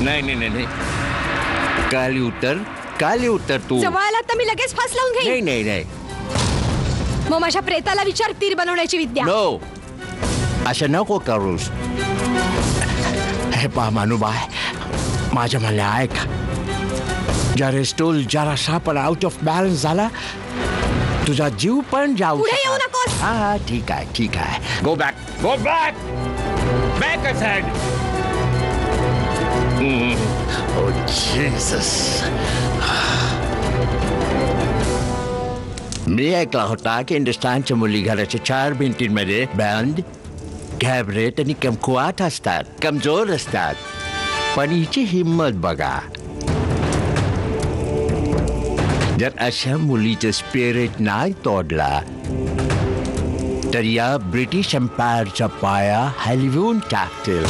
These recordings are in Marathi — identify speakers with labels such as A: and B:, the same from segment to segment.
A: नाही नाही नाही नाही. काली उतर तू.
B: जवळ आला तर मी लगेच फास लावून घेईन.
A: नाही नाही नाही.
B: मग माझ्या प्रेताला विचार तीर बनवण्याची विद्या.
A: नो, असं नको करूस. हे पहा मानुबाय, माझ्या म्हणल्या ऐक. जर स्टूल जरासा पण आउट ऑफ बॅलन्स झाला, तुझा जीव पण जाऊ
B: पुढे येऊ नकोस.
A: हा ठीक आहे. Go back aside. Oh Jesus. मी ऐकला होता की हिंदुस्थानच्या मुली घराच्या 4 भिंतींमध्ये बंद, घाबरट आणि कमकुवत असतात, कमजोर असतात. पण हिची हिम्मत बघा. जर अशा मुलीचं स्पिरिट नाही तोडला तर या ब्रिटिश एम्पायरचा पाया हलवून टाकतील.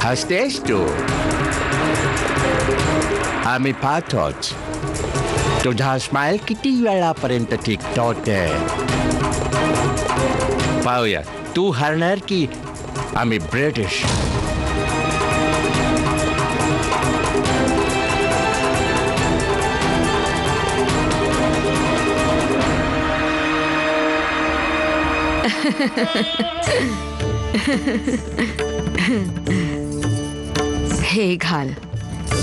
A: हसतेस तू. आम्ही पाहतोच तुझा स्माइल किती वेळापर्यंत टिकतोय. पाहूया तू हरणार की आम्ही ब्रिटिश.
C: हे घाल.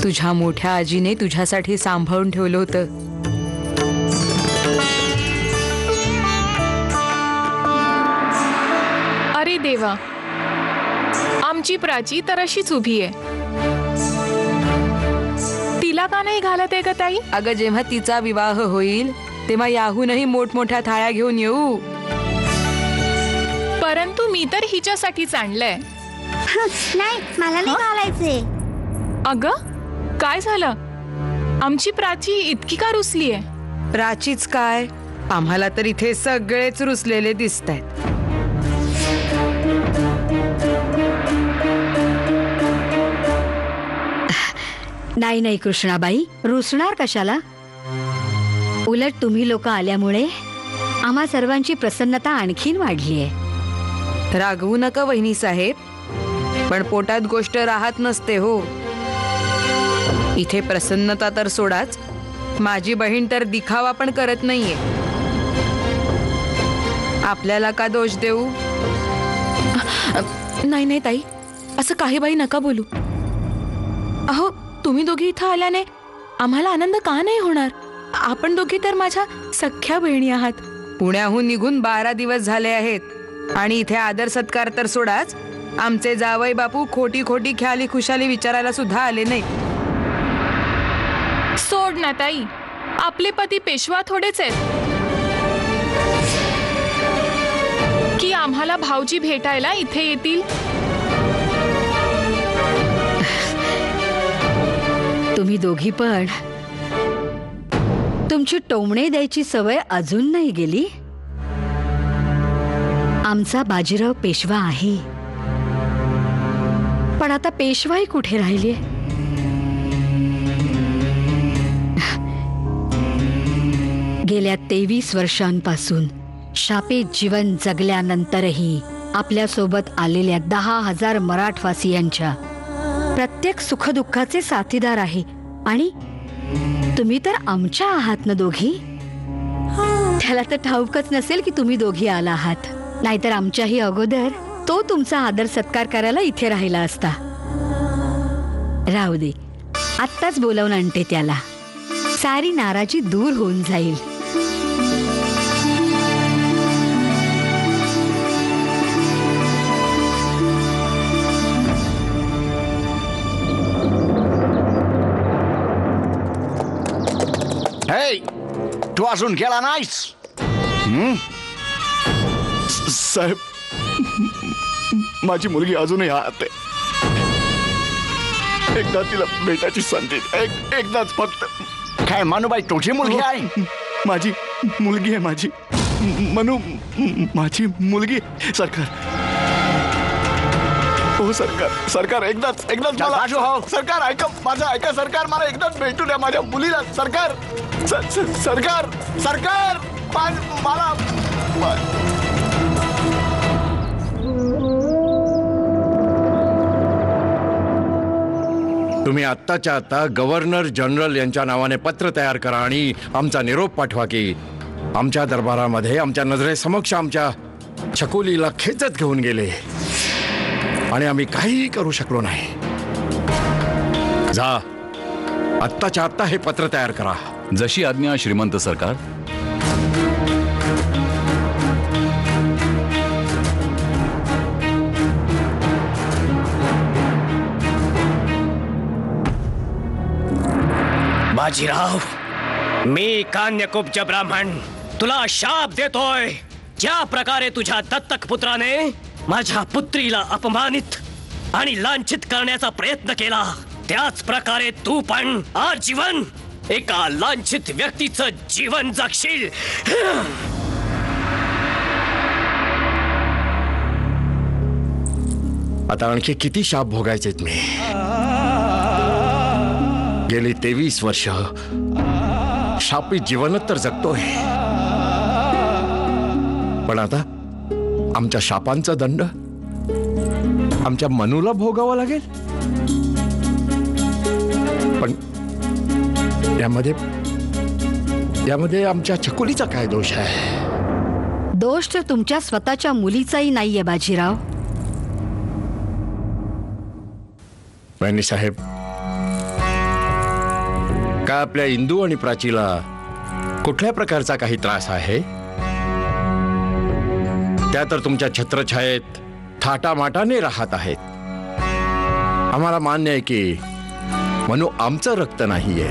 C: तुझ्या मोठ्या आजीने तुझ्यासाठी सांभाळून ठेवलं होतं.
D: अरे देवा, आमची प्राची तर अशीच उभी आहे. तिला का नाही घालत आहे का ताई?
C: अगं जेव्हा तिचा विवाह होईल तेव्हा याहूनही मोठमोठ्या थाळ्या घेऊन येऊ.
D: परंतु मी तर हिच्यासाठीच आणलंय.
E: नाही, मला नाही घालायचे.
D: अगं काय झालं? आमची प्राची इतकी का रुसली आहे?
C: प्राचीच काय, आम्हाला तर इथे सगळेच रुसलेले दिसतायत.
B: नाही नाही कृष्णाबाई, रुसणार कशाला? उलट तुम्ही लोक आल्यामुळे आम्हा सर्वांची प्रसन्नता आणखीन वाढली आहे.
C: रागवू नका वहिनी साहेब, पण पोटात गोष्ट राहत नसते हो. इथे प्रसन्नता तर सोडाच, माझी बहीण तर दिखावा पण करत नाहीये. आपल्याला का दोष देऊ?
D: नाही नाही ताई, असं काही बाई नका बोलू. अहो, तुम्ही दोघी इथं आल्याने आम्हाला आनंद का नाही होणार? आपण दोघी तर माझ्या सख्ख्या बहिणी आहात.
C: पुण्याहून निघून 12 दिवस झाले आहेत आणि इथे आदर सत्कार तर सोडाच, आमचे जावई बापू खोटी खोटी ख्याली खुशाली विचारायला सुद्धा आले नाही.
D: सोड ना ताई, आपले पती पेशवा थोडेच आहेत की आम्हाला भाऊजी भेटायला इथे येतील.
B: तुम्ही दोघी पण तुमची टोमणे द्यायची सवय अजून नाही गेली. आमचा बाजीराव पेशवा आहे, पण आता पेशवाई कुठे राहिली? गेल्या 23 वर्षांपासून शापेत जीवन जगल्यानंतरही आपल्या सोबत आलेल्या 10,000 मराठवासियांच्या प्रत्येक सुखदुःखाचे साथीदार आहे. आणि तुम्ही तर आमच्या आहात ना दोघी. त्याला तर ठाऊकच नसेल की तुम्ही दोघी आला आहात. नाहीतर आमच्याही अगोदर तो तुमचा आदर सत्कार करायला इथे राहिला असता. राहू दे, आत्ताच बोलावून आणते त्याला. सारी नाराजी दूर होऊन जाईल.
A: हे, तू अजून गेला नाहीस?
F: साहेब, माझी मुलगी अजूनही आत आहे. एकदा तिला भेटायची संधी, एकदाच फक्त.
A: काय मानुबाई, तुझी मुलगी आहे?
F: माझी मुलगी आहे, माझी मनू, माझी मुलगी. सरकार, हो सरकार, एकदाच मला.
A: हो.
F: सरकार ऐका, माझं ऐका सरकार, मला एकदाच भेटू द्या माझ्या मुलीला. सरकार, सरकार, मला
A: तुम्ही आत्ताच्या आता गव्हर्नर जनरल यांच्या नावाने पत्र तयार करा आणि आमचा निरोप पाठवा की आमच्या दरबारामध्ये आमच्या नजरेसमक्ष आमच्या छकुलीला खेचत घेऊन गेले आणि आम्ही काहीही करू शकलो नाही. जा, आत्ताच्या आत्ता हे पत्र तयार करा.
G: जशी आज्ञा श्रीमंत सरकार.
H: बाजीराव, मी कान्यकुब्ज ब्राह्मण तुला शाप देतोय. ज्या प्रकारे तुझ्या दत्तक पुत्राने माझ्या पुत्रीला अपमानित आणि लांछित करण्याचा प्रयत्न केला, त्याच प्रकारे तू पण आजीवन एका लांछित व्यक्तीचं जीवन जगशील.
A: आता आणखी किती शाप भोगायचेत मी? गेली 23 वर्ष शापित जीवनच तर जगतोय, पण आता आमच्या शापांचा दंड आमच्या मनूला भोगावा लागेल. पण यामध्ये आमच्या छकुलीचा काय दोष आहे?
B: दोष तर तुमच्या स्वतःच्या मुलीचाही नाहीये बाजीराव.
A: वहिनी साहेब, का आपल्या इंदू आणि प्राचीला कुठल्या प्रकारचा काही त्रास आहे? त्या तर तुमच्या छत्रछायेत थाटामाटाने राहत आहेत. आम्हाला मान्य आहे की मनू आमचं रक्त नाहीये,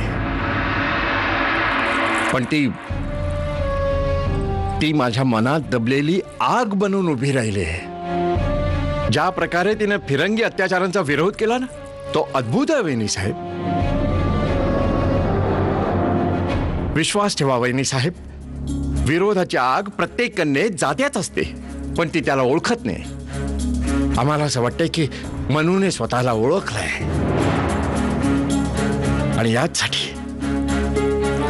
A: पण ती माझ्या मनात दबलेली आग बनून उभी राहिली. ज्या प्रकारे तिने फिरंगी अत्याचारांचा विरोध केला ना, तो अद्भुत आहे वहिनी साहेब. विश्वास ठेवा वहिनी साहेब, विरोधाची आग प्रत्येक कन्येत जात्याच असते, पण ती त्याला ओळखत नाही. आम्हाला असं वाटतंय की मनूने स्वतःला ओळखलंय आणि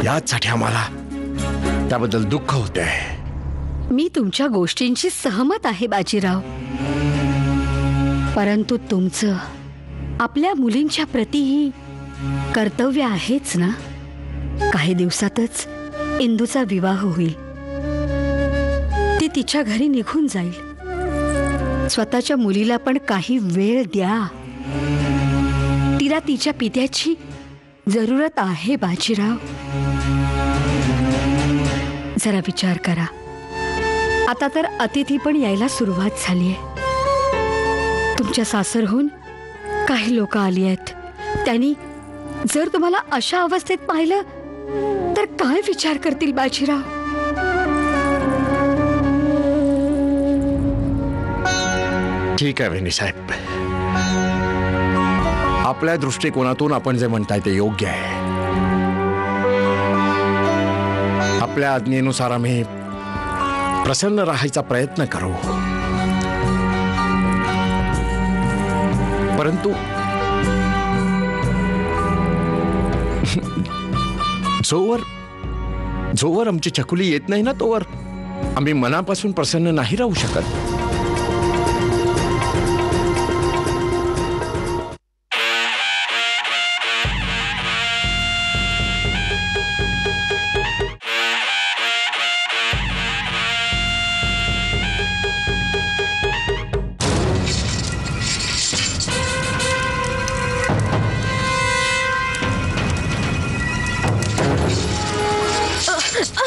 A: याचसाठी आम्हाला त्याबद्दल दुःख होतंय.
B: मी तुमच्या गोष्टींशी सहमत आहे बाजीराव, परंतु तुमचं आपल्या मुलींच्या प्रतीही कर्तव्य आहेच ना. काही दिवसातच इंदूचा विवाह होईल. ती तिच्या घरी निघून जाईल. स्वतःच्या मुलीला पण काही वेळ द्या. तिला तिच्या पित्याची जरूरत आहे बाजीराव. जरा विचार करा. आता तर अतिथी पण यायला सुरुवात झालीये. तुमच्या सासरहून काही लोक आली आहेत. त्यांनी जर तुम्हाला अशा अवस्थेत पाहिलं तर काय विचार करतील बाजीराव?
A: ठीक आहे वहिनी साहेब, आपल्या दृष्टिकोनातून आपण जे म्हणताय ते योग्य आहे. आपल्या आज्ञेनुसार आम्ही प्रसन्न राहायचा प्रयत्न करू. परंतु जोवर आमची छकुली येत नाही ना, तोवर आम्ही मनापासून प्रसन्न नाही राहू शकत.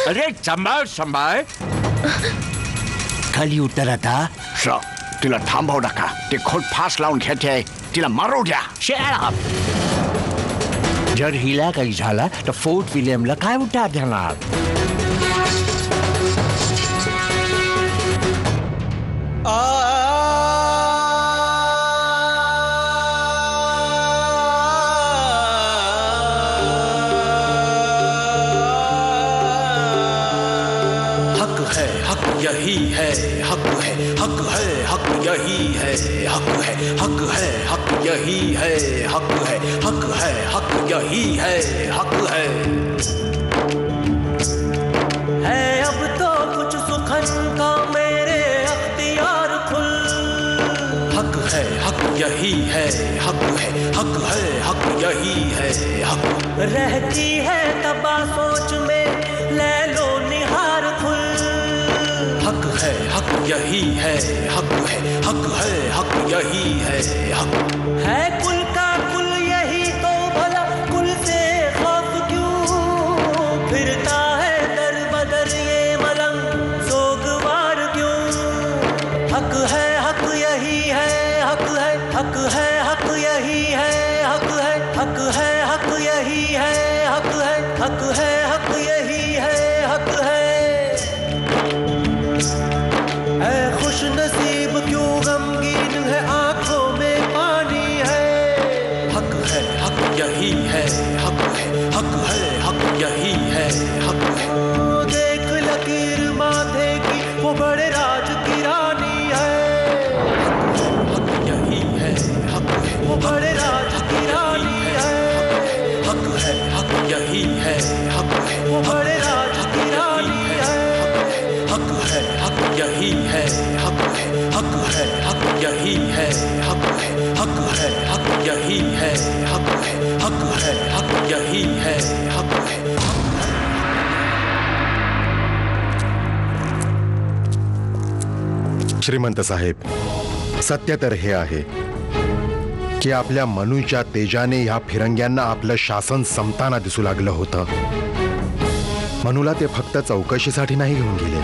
A: अरे सांभाळ.
F: खाली उतर आता. तिला थांबव नका. ते खोट फास लावून घेते. तिला मारू द्या.
A: जर हिला काही झाला तर फोर्ट विलियमला काय उतार देणार?
I: यही है हक है, हक है, हक यही है, हक है, हक है, हक यही है, हक है, हक है, हक यही है, हक है अब तो कुछ सुखन का मेरे अख्तियार खुल. हक है, हक यही है, हक है, हक यही है, हक।
J: रहती है तबा सोच में ले लो निहार फुल।
I: हक है, हक यही है, हक है, हक यही है, हक।
J: है कुल का कुल यही तो भला कुल से खौफ क्यों फिरता है दर बदर ये मलंग सोगवार क्यों। हक है, हक यही है, हक है, हक है, हक यही है, हक है, हक है, हक यही है, हक है, हक है, हक यही है, हक है। ऐ खुश नसीब क्यों गमगीन है आंखों में पानी है।
I: हक है, हक यही है, हक है, हक यही है, हक है।
J: देख लकीर माथे की वो बड़े राज की रानी है।
I: हक यही है, हक है,
J: वो बड़े राज की रानी है।
I: हक है, हक यही है, हक है,
J: वो बड़े राज की रानी है।
I: हक है, हक यही है, हक है, हक यही है, हक है, हक यही है, हक है, हक यही है, हक है।
K: श्रीमंत साहेब, सत्य तर हे आहे की आपल्या मनूच्या तेजाने ह्या फिरंग्यांना आपलं शासन संपताना दिसू लागलं होतं. मनूला ते फक्त चौकशीसाठी नाही घेऊन गेले,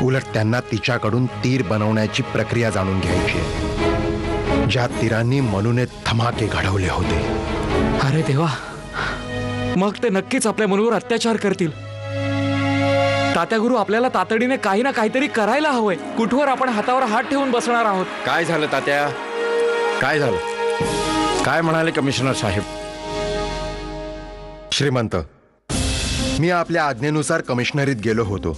K: उलट त्यांना तिच्याकडून तीर बनवण्याची प्रक्रिया जाणून घ्यायची, ज्या तीरांनी मनूने धमाके घडवले होते.
L: अरे देवा, मग ते नक्कीच आपल्या मनूवर अत्याचार करतील. तात्या गुरु, आपल्याला तातडीने काही ना काहीतरी करायला हवंय. कुठवर आपण हातावर हात ठेवून बसणार आहोत?
A: काय झालं तात्या? काय झालं? काय म्हणाले कमिशनर साहेब?
K: श्रीमंत, मी आपल्या आज्ञेनुसार कमिशनरीत गेलो होतो,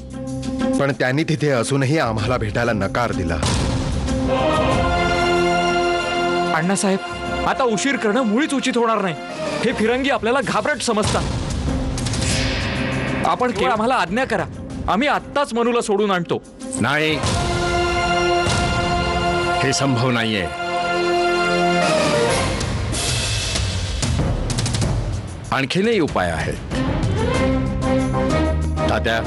K: पण त्यांनी तिथे असूनही आम्हाला भेटायला नकार दिला.
L: अण्णासाहेब, आता उशीर करणं मुळीच उचित होणार नाही. हे फिरंगी आपल्याला घाबरट समजतात. आपण केवळ आम्हाला आज्ञा करा, आम्ही आत्ताच मनूला सोडून आणतो.
A: नाही, हे संभव नाहीये. आणखीनही उपाय आहेत. तात्या,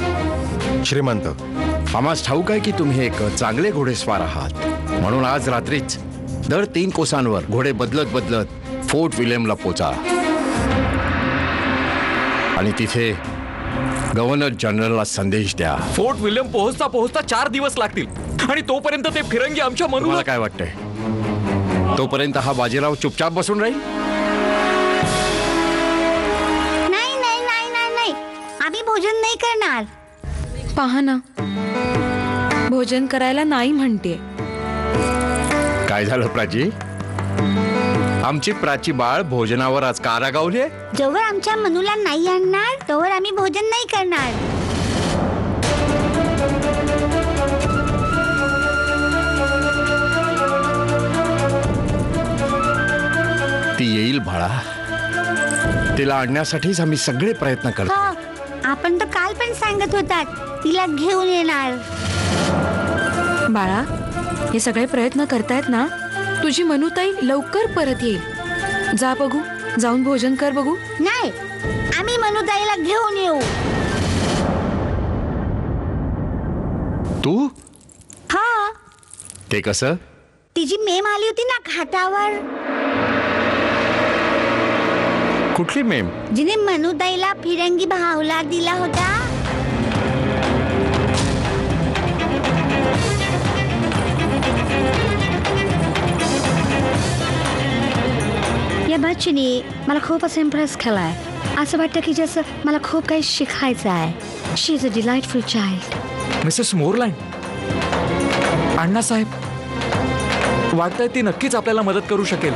K: श्रीमंत,
A: आम्हास ठाऊक आहे की तुम्ही एक चांगले घोडेस्वार आहात, म्हणून आज रात्रीच दर 3 कोसांवर घोडे बदलत बदलत फोर्ट विल्यमला पोचा आणि तिथे गव्हर्नर जनरलला संदेश द्या.
L: फोर्ट विल्यम पोहोचता पोहोचता 4 दिवस लागतील, आणि तोपर्यंत ते फिरंगी आमच्या मनूला.
A: मला काय वाटतंय, तोपर्यंत हा बाजीराव चुपचाप बसून राहील?
E: नाही नाही नाही नाही नाही, आम्ही भोजन नाही करणार.
D: पहा ना, भोजन करायला नाही म्हणते.
A: काय झालं प्राची? आमची प्राची बाळ भोजनावर आज का रागावली?
E: जोवर आमच्या मनूला नाही आणणार तोवर आम्ही भोजन नाही करणार.
A: ती येईल बाळा, तिला आणण्यासाठीच आम्ही सगळे प्रयत्न करतो.
E: हो, आपण तर काल पण सांगत होतात तिला घेऊन येणार.
D: बाळा, हे सगळे प्रयत्न करतायत ना, तुझी मनूताई लवकर परत येईल. जा बघू, जाऊन भोजन कर बघू.
E: नाही, आम्ही मनूताईला घेऊन येऊ.
A: तू?
E: हा,
A: ते कसं?
E: तिची मेम आली होती ना घाटावर.
A: कुठली मेम?
E: जिने मनूताईला फिरंगी भावला दिला होता. या बच्चीने मला खूपच इम्प्रेस केलाय. असं वाटतं की जसं मला खूप काही शिकायचं आहे. She is a delightful child.
L: Mrs Moreland, Annasaheb, वाटतंय ती नक्कीच आपल्याला मदत करू शकेल.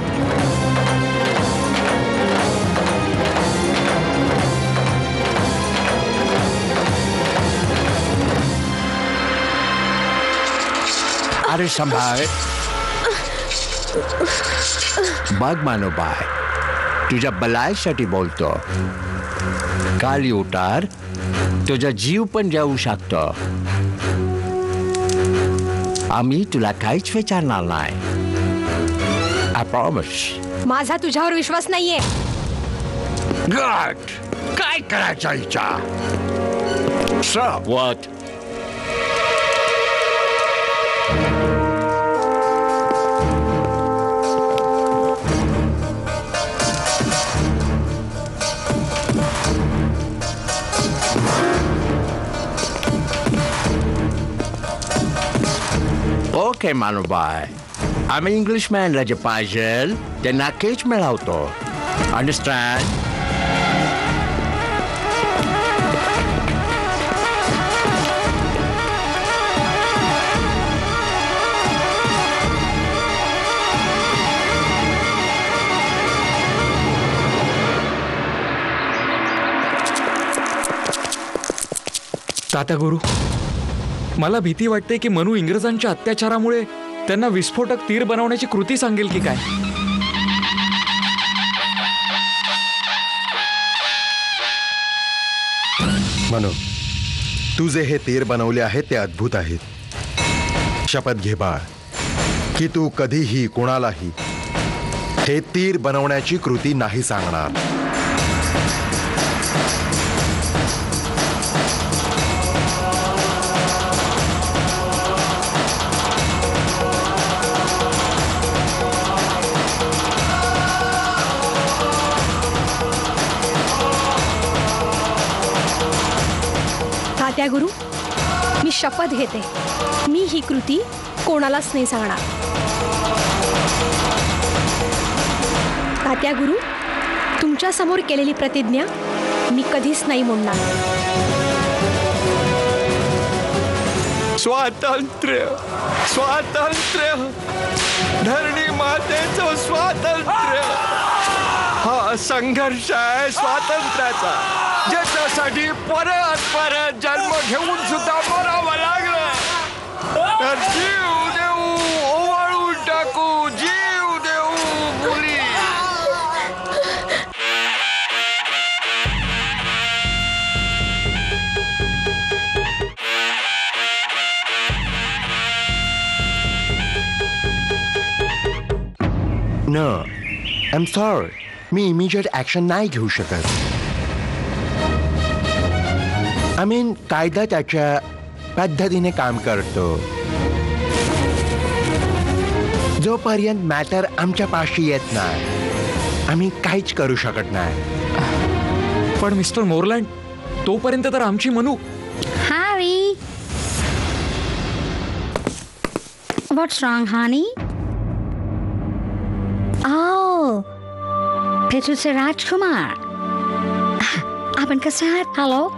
A: अरे संभाळ. बघ मानोबाय, तुझ्या बलायसाठी बोलतो. काली उतार, तुझा जीव पण जाऊ शकतो. आम्ही तुला काहीच विचारणार नाही. प्रॉमिस.
E: माझा तुझ्यावर विश्वास नाहीये.
A: गुड. काय करायचा हिचा? सर.
H: व्हॉट?
A: ओके मानुबाई, आम्ही इंग्लिशमॅनला जे पाहिजे ते नक्कीच मिळवतो. अंडरस्टँड?
L: तात्या गुरु, मला भीती वाटते की मनू इंग्रजांच्या अत्याचारामुळे त्यांना विस्फोटक तीर बनवण्याची कृती सांगेल की काय.
K: मनू, तू जे हे तीर बनवले आहेत ते अद्भुत आहेत. शपथ घे बाळ की तू कधीही कोणालाही हे तीर बनवण्याची कृती नाही सांगणार.
E: तात्या गुरु, मी शपथ घेते, मी ही कृती कोणालाच नाही सांगणार. तात्या गुरु, तुमच्या समोर केलेली प्रतिज्ञा मी कधीच नाही मोडणार.
A: स्वातंत्र्य, स्वातंत्र्य, धरणी मातेचं स्वातंत्र्य. हा संघर्ष आहे स्वातंत्र्याचा, ज्याच्यासाठी परत परत जन्म घेऊन सुद्धा मरावं लागलं. तर जीव देऊ, ओवाळून टाकू, जीव देऊ मुली.
K: No, I'm sorry. Me immediate action नाही घेऊ शकत. I mean, कायदा त्याच्या पद्धतीने काम करतो. जोपर्यंत मॅटर आमच्या पाशी येत नाही आम्ही काहीच करू शकत नाही.
L: पण मिस्टर मोरलँड, तोपर्यंत तर आमची Manu.
E: Harry, what's wrong, honey? Oh, पेटूचे राजकुमार. आपण कसे आहात? हॅलो.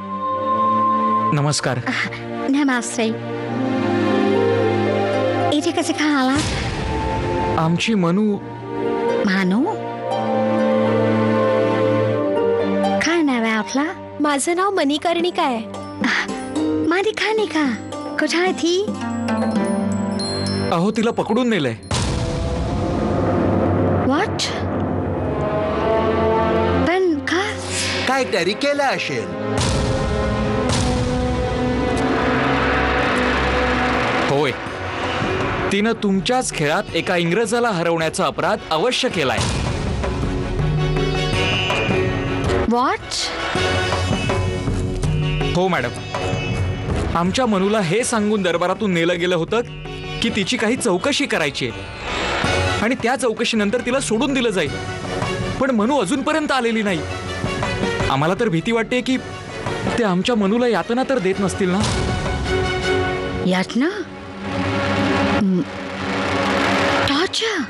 L: नमस्कार.
E: नमस्ते. इथे कसे काय आला?
L: आमची मनू.
E: मानू? काय नाव आहे आपला? माझं नाव मणिकर्णिका आहे. मणिकर्णिका, कुठे आहे ती?
L: अहो, तिला पकडून नेलंय.
E: व्हॉट? पण का?
K: काहीतरी केलं असेल.
L: होय, तिनं तुमच्याच खेळात एका इंग्रजाला हरवण्याचा अपराध अवश्य केलाय.
E: व्हॉट?
L: हो मॅडम, आमच्या मनूला हे सांगून दरबारातून नेलं गेलं होतं की तिची काही चौकशी करायची आणि त्या चौकशीनंतर तिला सोडून दिलं जाईल. पण मनू अजूनपर्यंत आलेली नाही. आम्हाला तर भीती वाटते की ते आमच्या मनूला यातना तर देत नसतील ना.
E: यातना? टॉर्चर?